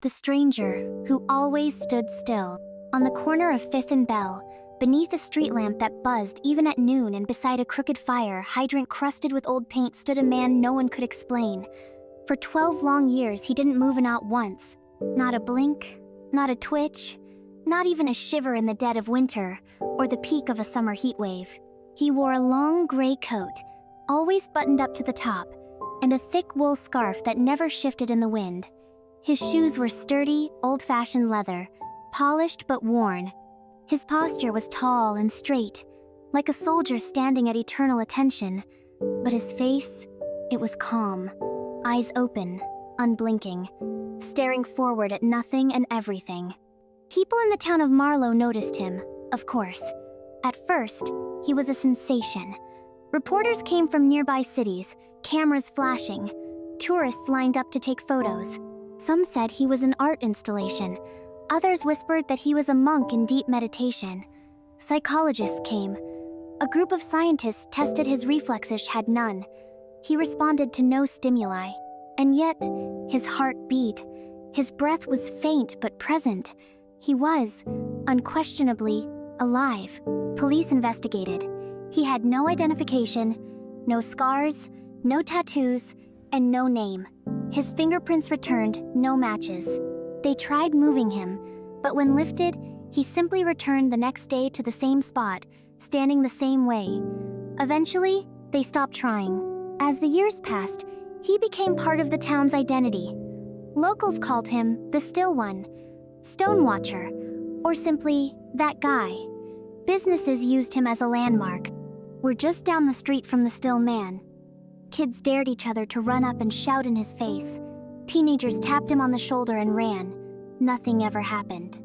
The stranger, who always stood still, on the corner of 5th and Bell, beneath a street lamp that buzzed even at noon and beside a crooked fire hydrant crusted with old paint stood a man no one could explain. For 12 long years he didn't move not once. Not a blink, not a twitch, not even a shiver in the dead of winter or the peak of a summer heat wave. He wore a long gray coat, always buttoned up to the top, and a thick wool scarf that never shifted in the wind. His shoes were sturdy, old-fashioned leather, polished but worn. His posture was tall and straight, like a soldier standing at eternal attention. But his face, it was calm, eyes open, unblinking, staring forward at nothing and everything. People in the town of Marlow noticed him, of course. At first, he was a sensation. Reporters came from nearby cities, cameras flashing. Tourists lined up to take photos. Some said he was an art installation. Others whispered that he was a monk in deep meditation. Psychologists came. A group of scientists tested his reflexes had none. He responded to no stimuli. And yet, his heart beat. His breath was faint but present. He was, unquestionably, alive. Police investigated. He had no identification, no scars, no tattoos, and no name. His fingerprints returned, no matches. They tried moving him, but when lifted, he simply returned the next day to the same spot, standing the same way. Eventually, they stopped trying. As the years passed, he became part of the town's identity. Locals called him the Still One, Stone Watcher, or simply that guy. Businesses used him as a landmark. We're just down the street from the Still Man. Kids dared each other to run up and shout in his face. Teenagers tapped him on the shoulder and ran. Nothing ever happened.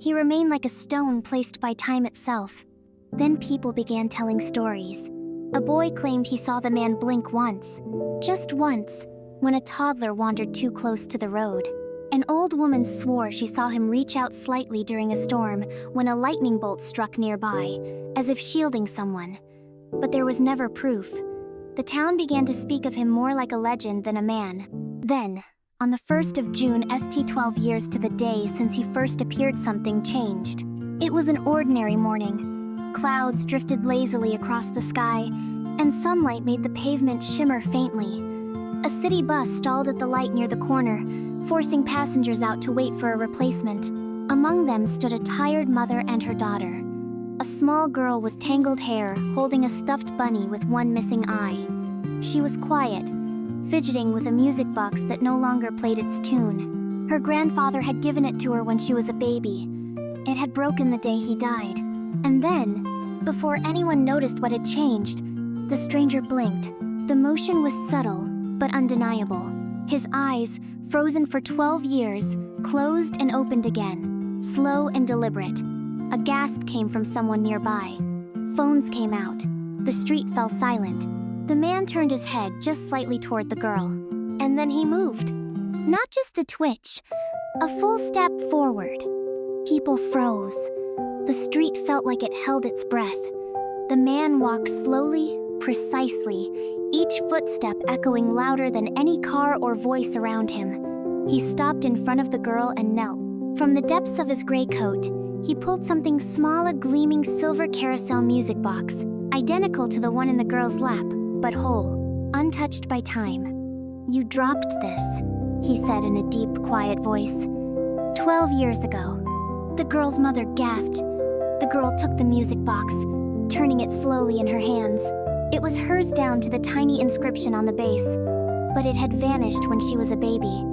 He remained like a stone placed by time itself. Then people began telling stories. A boy claimed he saw the man blink once, just once, when a toddler wandered too close to the road. An old woman swore she saw him reach out slightly during a storm when a lightning bolt struck nearby, as if shielding someone. But there was never proof. The town began to speak of him more like a legend than a man. Then, on the 1st of June ST 12 years to the day since he first appeared, something changed. It was an ordinary morning. Clouds drifted lazily across the sky, and sunlight made the pavement shimmer faintly. A city bus stalled at the light near the corner, forcing passengers out to wait for a replacement. Among them stood a tired mother and her daughter. A small girl with tangled hair, holding a stuffed bunny with one missing eye. She was quiet, fidgeting with a music box that no longer played its tune. Her grandfather had given it to her when she was a baby. It had broken the day he died. And then, before anyone noticed what had changed, the stranger blinked. The motion was subtle, but undeniable. His eyes, frozen for 12 years, closed and opened again, slow and deliberate. A gasp came from someone nearby. Phones came out. The street fell silent. The man turned his head just slightly toward the girl. And then he moved. Not just a twitch, a full step forward. People froze. The street felt like it held its breath. The man walked slowly, precisely, each footstep echoing louder than any car or voice around him. He stopped in front of the girl and knelt. From the depths of his gray coat, he pulled something small, a gleaming silver carousel music box, identical to the one in the girl's lap, but whole, untouched by time. "You dropped this," he said in a deep, quiet voice. 12 years ago. The girl's mother gasped. The girl took the music box, turning it slowly in her hands. It was hers down to the tiny inscription on the base, but it had vanished when she was a baby,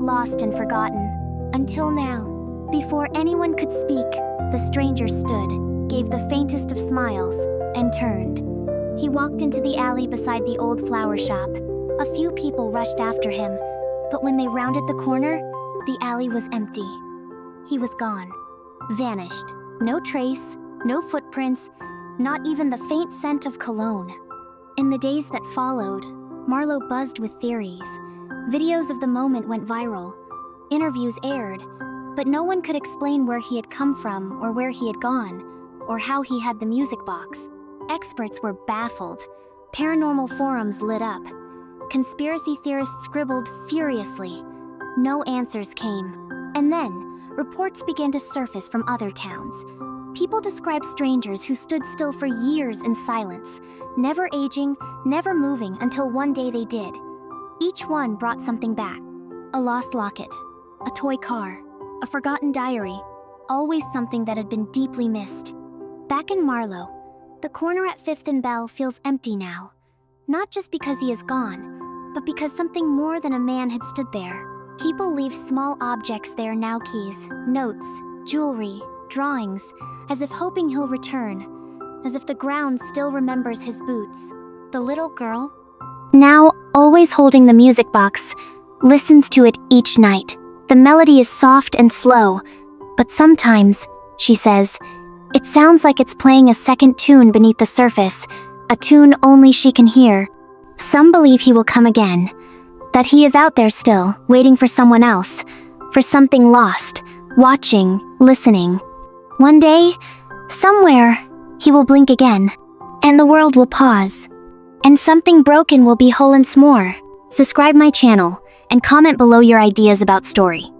lost and forgotten, until now. Before anyone could speak, the stranger stood, gave the faintest of smiles, and turned. He walked into the alley beside the old flower shop. A few people rushed after him, but when they rounded the corner, the alley was empty. He was gone, vanished. No trace, no footprints, not even the faint scent of cologne. In the days that followed, Marlow buzzed with theories. Videos of the moment went viral. Interviews aired, but no one could explain where he had come from or where he had gone, or how he had the music box. Experts were baffled. Paranormal forums lit up. Conspiracy theorists scribbled furiously. No answers came. And then, reports began to surface from other towns. People described strangers who stood still for years in silence, never aging, never moving until one day they did. Each one brought something back. A lost locket, a toy car, a forgotten diary, always something that had been deeply missed. Back in Marlowe, the corner at 5th and Bell feels empty now. Not just because he is gone, but because something more than a man had stood there. People leave small objects there now, keys, notes, jewelry, drawings, as if hoping he'll return, as if the ground still remembers his boots. The little girl, now always holding the music box, listens to it each night. The melody is soft and slow, but sometimes, she says, it sounds like it's playing a second tune beneath the surface, a tune only she can hear. Some believe he will come again, that he is out there still, waiting for someone else, for something lost, watching, listening. One day, somewhere, he will blink again, and the world will pause, and something broken will be whole once more. Subscribe my channel, and comment below your ideas about story.